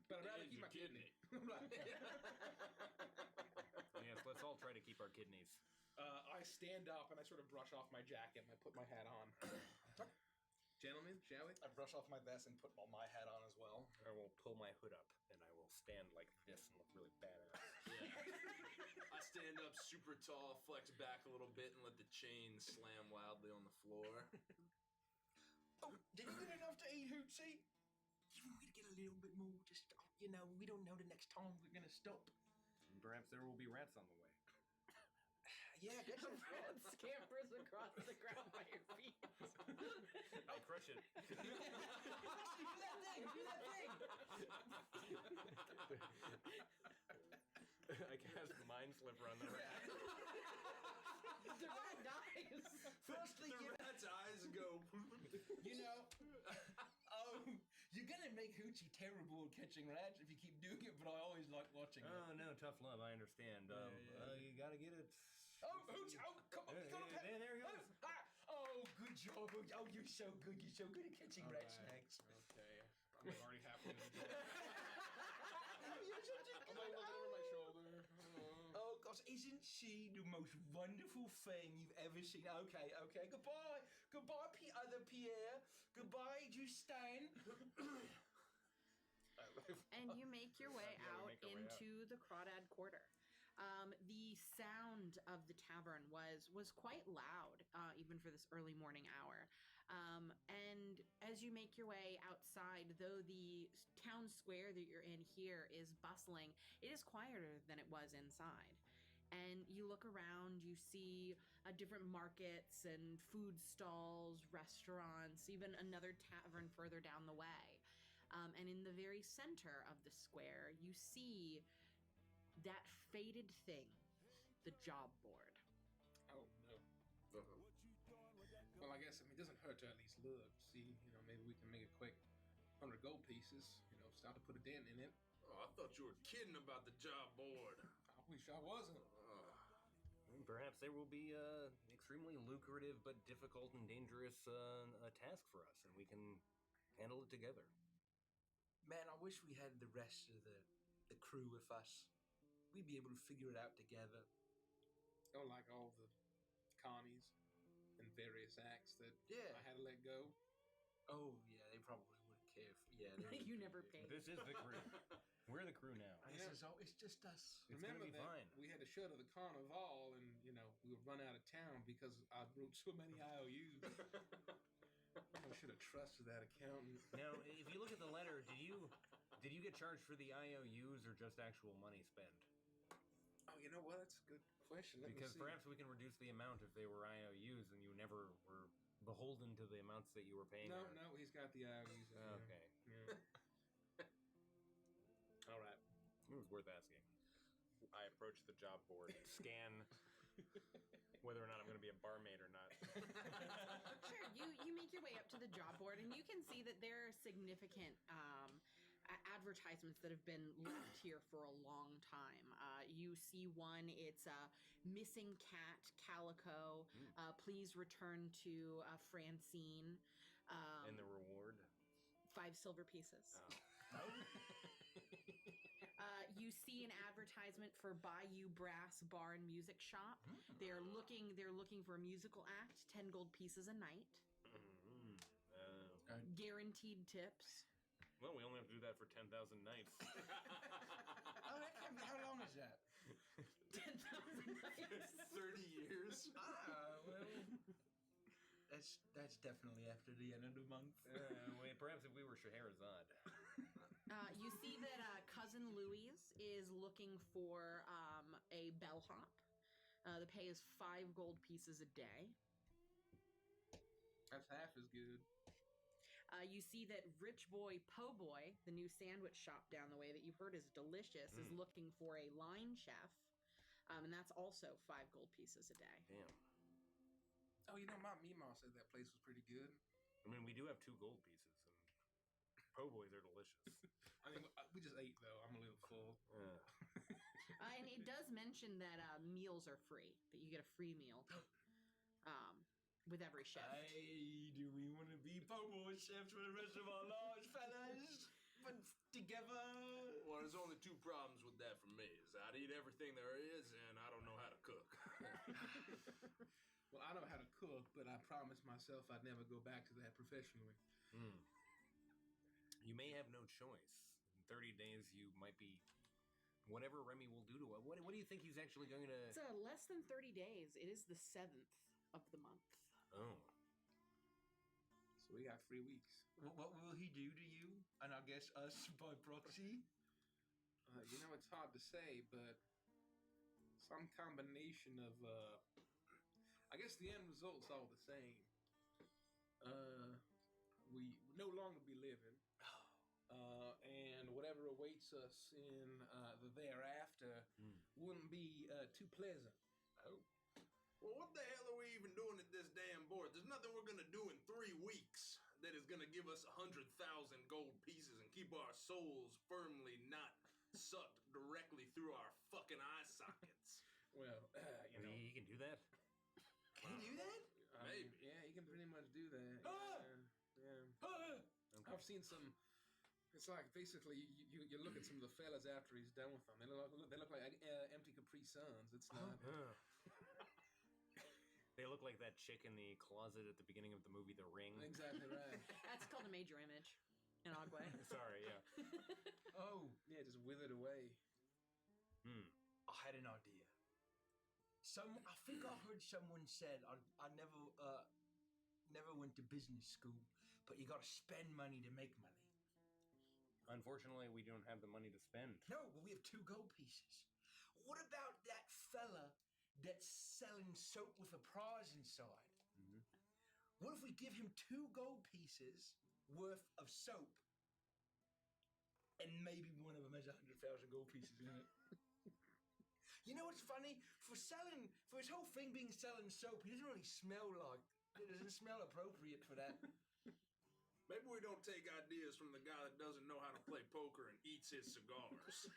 But I'd rather keep my kidney. Yes, let's all try to keep our kidneys. I stand up and I sort of brush off my jacket and I put my hat on. Gentlemen, shall we? I brush off my vest and put my hat on as well. I will pull my hood up and I will stand like this and look really badass. Yeah. I stand up super tall, flex back a little bit, and let the chain slam loudly on the floor. Oh, did you get enough to eat, Hoochie? You want me to get a little bit more? Just, we don't know the next time we're gonna stop. And perhaps there will be rats on the way. Yeah, get some Rat scampers across the ground by your feet. I'll crush it. Do that thing! I cast Mind Slipper on the rat. The rat dies. Firstly, The rat's eyes go... you're gonna make Hoochie terrible at catching rats if you keep doing it, but I always like watching it. Oh, no, tough love, I understand. You gotta get it... Oh, Hoochie! Oh, come on! There he goes. Oh, good job! Oh, you're so good! You're so good at catching rat snakes. Okay. I'm already halfway to the door. You're such a I'm like looking over my shoulder. Oh gosh, isn't she the most wonderful thing you've ever seen? Okay, goodbye, other Pierre. Goodbye, Justin. And you make your way Yeah, we out make our way into the Crawdad Quarter. The sound of the tavern was quite loud, even for this early morning hour. And as you make your way outside, though the town square that you're in here is bustling, it is quieter than it was inside. And you look around, you see different markets and food stalls, restaurants, even another tavern further down the way. And in the very center of the square, you see that faded thing, the job board. Oh, no. Well, I guess, it doesn't hurt to at least look. See, maybe we can make a quick 100 gold pieces, start to put a dent in it. Oh, I thought you were kidding about the job board. I wish I wasn't. Perhaps there will be an extremely lucrative but difficult and dangerous task for us, and we can handle it together. Man, I wish we had the rest of the crew with us. We'd be able to figure it out together. Oh, like all the Connies and various acts that I had to let go. Oh, yeah, they probably wouldn't care. You never paid. This is the crew. We're the crew now. It's just us. It's Remember gonna be that fine. we had to shutter the carnival and, we would run out of town because I wrote so many IOUs. I should have trusted that accountant. Now, if you look at the letter, did you get charged for the IOUs or just actual money spent? Oh, you know what? That's a good question. Let me Because see. perhaps we can reduce the amount if they were IOUs and you never were beholden to the amounts that you were paying. No, he's got the IOUs. Okay. Yeah. All right. It was worth asking. I approach the job board, scan whether or not I'm going to be a barmaid or not. Sure, you make your way up to the job board, and you can see that there are significant advertisements that have been left here for a long time. You see one, it's a missing cat, Calico. Please return to Francine. And the reward? 5 silver pieces. You see an advertisement for Bayou Brass Bar and Music Shop. They're looking for a musical act, 10 gold pieces a night. Guaranteed tips. Well, we only have to do that for 10,000 nights. How long is that? 10,000 nights. 30 years. Well, that's definitely after the end of the month. Wait, perhaps if we were Scheherazade. You see that Cousin Louise is looking for a bellhop. The pay is 5 gold pieces a day. That's half as good. You see that Rich Boy Po Boy, the new sandwich shop down the way that you've heard is delicious, is looking for a line chef. And that's also 5 gold pieces a day. Damn. Oh, my Meemaw said that place was pretty good. I mean, we do have 2 gold pieces, and po' boys are delicious. I mean, we just ate, though. I'm a little full. And it does mention that meals are free, that you get a free meal with every shift. Hey, do we want to be po' boy chefs for the rest of our lives, fellas? But together. there's only two problems with that for me. Is I'd eat everything there is, and I don't know how to cook. Well, I know how to cook, but I promised myself I'd never go back to that professionally. You may have no choice. In 30 days, you might be... Whatever Remy will do to it. What do you think he's actually going to... It's less than 30 days. It is the 7th of the month. Oh. So we got 3 weeks. What will he do to you? And I guess us by proxy? It's hard to say, but some combination of, I guess the end result's all the same. We no longer be living. And whatever awaits us in the thereafter wouldn't be too pleasant. Oh. Well, what the hell are we even doing at this damn board? There's nothing we're gonna do in 3 weeks that is gonna give us 100,000 gold pieces and keep our souls firmly not sucked directly through our fucking eye sockets. Well, He can do that? Can you do that? Maybe. Yeah, you can pretty much do that. Ah! Yeah. Okay. I've seen some. It's like basically you look at some of the fellas after he's done with them. They look like empty Capri Suns. It's not. They look like that chick in the closet at the beginning of the movie The Ring. Exactly right. That's called a major image in Ogway. Sorry, yeah. Oh, Yeah, just withered away. I had an idea. I think I heard someone said I never went to business school, but you got to spend money to make money. Unfortunately, we don't have the money to spend. No, but we have 2 gold pieces. What about that fella that's selling soap with a prize inside? Mm-hmm. What if we give him 2 gold pieces worth of soap, and maybe one of them has 100,000 gold pieces in it? You know what's funny? For his whole thing being selling soap, he doesn't really smell like. It doesn't smell appropriate for that. Maybe we don't take ideas from the guy that doesn't know how to play poker and eats his cigars.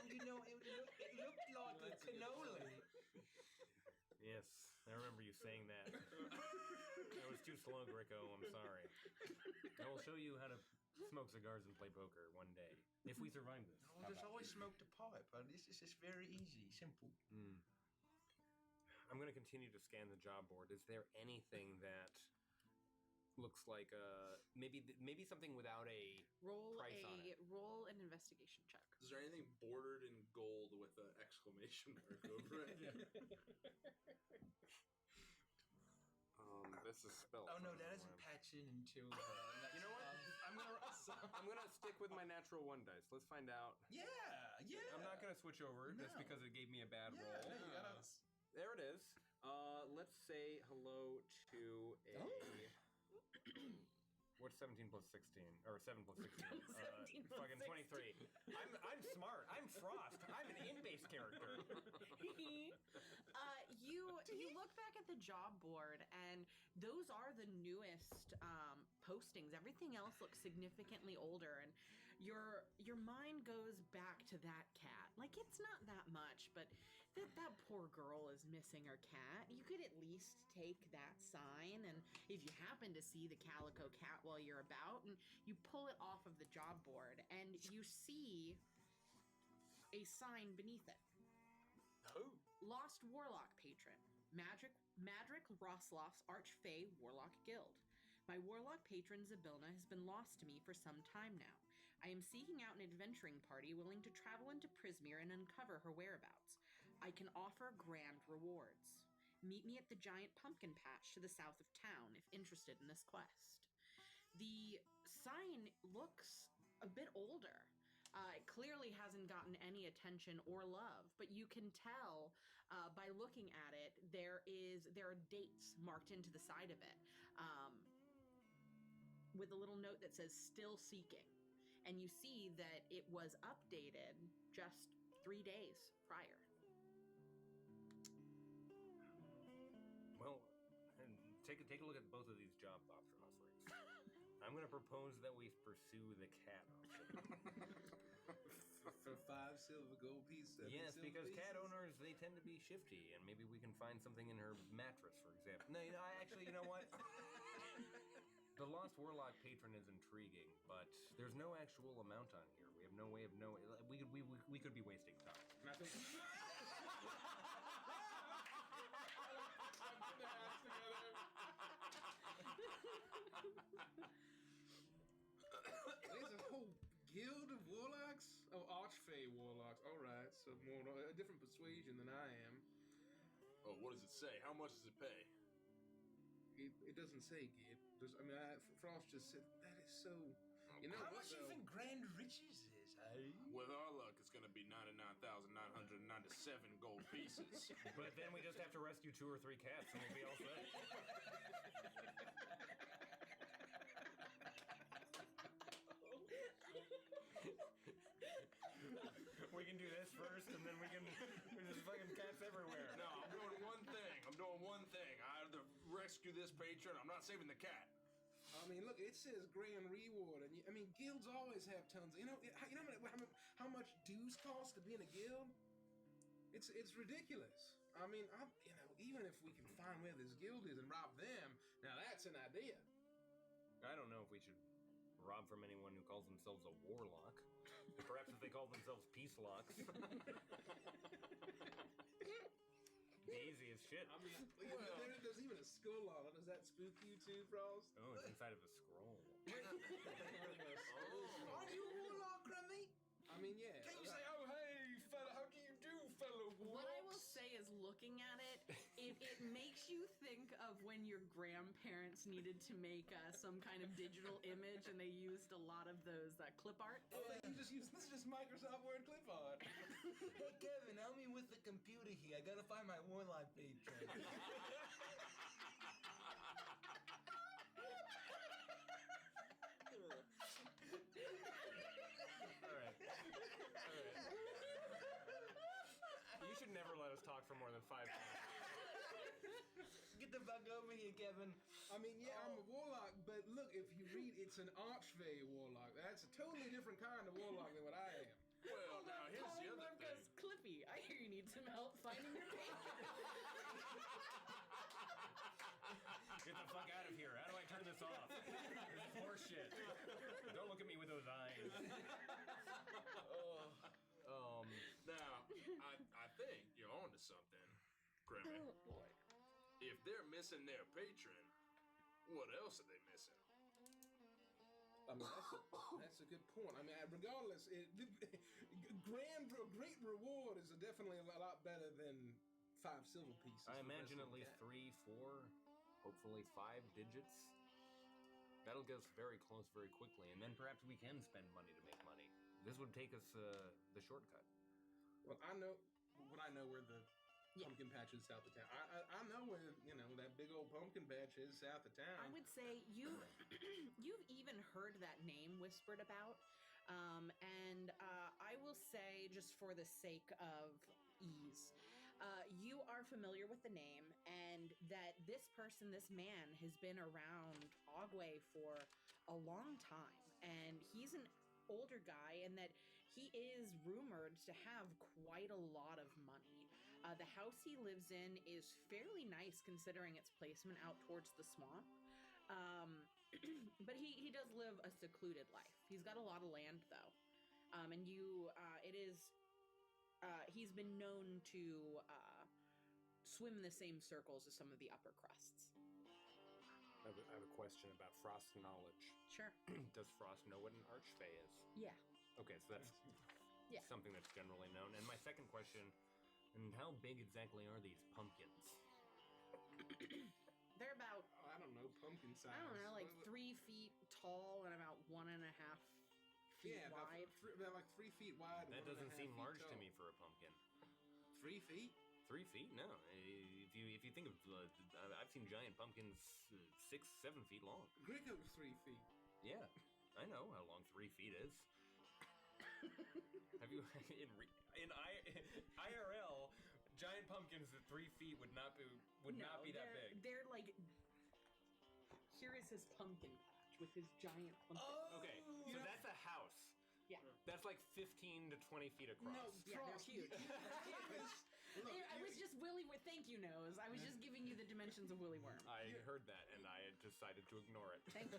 It looked like a cannoli. Yes, I remember you saying that. That was too slow, Greco. I'm sorry. I will show you how to smoke cigars and play poker one day. If we survive this. Well, there's always smoked a pipe. This is just very easy, simple. I'm going to continue to scan the job board. Is there anything that looks like maybe something without a price on it? Roll an investigation check. Is there anything bordered in gold with an exclamation mark over it? This is spelled. Oh no, that doesn't patch in until. You know what? I'm gonna stick with my natural 1 dice. Let's find out. Yeah. I'm not gonna switch over just No. because it gave me a bad roll. Yeah, you gotta- There it is. Let's say hello to a. What's 17 plus 16? Or 7 plus 16? 17 plus fucking 23. I'm smart. I'm Frost. I'm an in-base character. You look back at the job board, and those are the newest postings. Everything else looks significantly older, and your mind goes back to that cat. Like, it's not that much, but that poor girl is missing her cat. You could at least take that sign, and if you happen to see the calico cat while you're about, and you pull it off of the job board, and you see a sign beneath it. Who? Lost Warlock Patron. Madrick Rosloff's Archfey Warlock Guild. My Warlock patron Zabilna has been lost to me for some time now. I am seeking out an adventuring party willing to travel into Prismere and uncover her whereabouts. I can offer grand rewards. Meet me at the giant pumpkin patch to the south of town if interested in this quest. The sign looks a bit older. It clearly hasn't gotten any attention or love, but you can tell by looking at it, there are dates marked into the side of it with a little note that says still seeking. And you see that it was updated just 3 days prior. Well, and take a look at both of these job offerings. I'm going to propose that we pursue the cat option. For 5 silver gold pieces. 7 Yes, silver because cat pieces. owners, they tend to be shifty, and maybe we can find something in her mattress, for example. No, you know what? The Lost Warlock patron is intriguing, but there's no actual amount on here. no way of knowing. We could be wasting time. And I think. There's a whole guild of warlocks? Oh, archfey warlocks. Alright, so more a different persuasion than I am. Oh, what does it say? How much does it pay? It doesn't say, Gib. Frost just said, that is so... You know How what, much do you though? think Grand Riches is, eh? With our luck, it's gonna be 99,997 gold pieces. But then we just have to rescue 2 or 3 cats, and we'll be all set. We can do this first, and then there's just fucking cats everywhere. No, I'm doing one thing. I have to rescue this patron. I'm not saving the cat. I mean, look, it says grand reward, and guilds always have tons. How much dues cost to be in a guild? It's ridiculous. I mean, even if we can find where this guild is and rob them, now that's an idea. I don't know if we should rob from anyone who calls themselves a warlock. Perhaps if they call themselves peace locks. Easy as shit. I mean, there's even a skull on it. Does that spook you too, Frost? Oh, it's inside of a scroll. Aren't you a warlock, Grammy? I mean, yeah. Can you say, oh, hey, fella, how do you do, fellow warlocks? What I will say is, looking at it makes you think of when your grandparents needed to make some kind of digital image, and they used a lot of those clip art. Oh, this is just Microsoft Word clip art. Hey, Kevin, help me with the computer here. I gotta find my warlock patron. All right. You should never let us talk for more than 5 minutes. Get the fuck over here, Kevin. I mean, yeah, I'm a warlock, but look, if you read, it's an archfey warlock. That's a totally different kind of warlock than what I am. Well, now here's the other thing. Clippy, I hear you need some help finding your patron. Get the fuck out of here. How do I turn this off? This is horseshit. Don't look at me with those eyes. Now, I think you're onto something, Grimmy. Oh boy. If they're missing their patron, what else are they missing? I mean, that's a good point. I mean, regardless, great reward is definitely a lot better than 5 silver pieces. I for the imagine rest at of the least cat. 3, 4, hopefully 5 digits. That'll get us very close very quickly, and then perhaps we can spend money to make money. This would take us the shortcut. Well, I know where the pumpkin patch is south of town. I know where that big old pumpkin patch is south of town. I would say you've even heard that name whispered about, and I will say, just for the sake of ease, you are familiar with the name, and that this man has been around Ogway for a long time, and he's an older guy, and that he is rumored to have quite a lot of money. The house he lives in is fairly nice considering its placement out towards the swamp, but he does live a secluded life. He's got a lot of land though, and he's been known to swim in the same circles as some of the upper crusts. I have a question about Frost's knowledge. Sure. Does Frost know what an archfey is? Yeah. Okay, so that's something that's generally known. And my second question, and how big exactly are these pumpkins? They're about, I don't know, pumpkin size. I don't know, like 3 feet tall and about 1.5 feet wide. About like 3 feet wide. That and doesn't 1.5 seem feet large tall. to me for a pumpkin. 3 feet? 3 feet? No. If you think of, I've seen giant pumpkins 6, 7 feet long. Gricko's 3 feet. Yeah, I know how long 3 feet is. Have you in IRL? Giant pumpkins at 3 feet would not be that big. They're like, here is his pumpkin patch with his giant pumpkin. Okay, so that's a house. Yeah. That's like 15 to 20 feet across. No, Yeah, they're huge. Look, I was just thank you, Nose. I was just giving you the dimensions of Willy Worm. I heard that and I decided to ignore it. Thank you.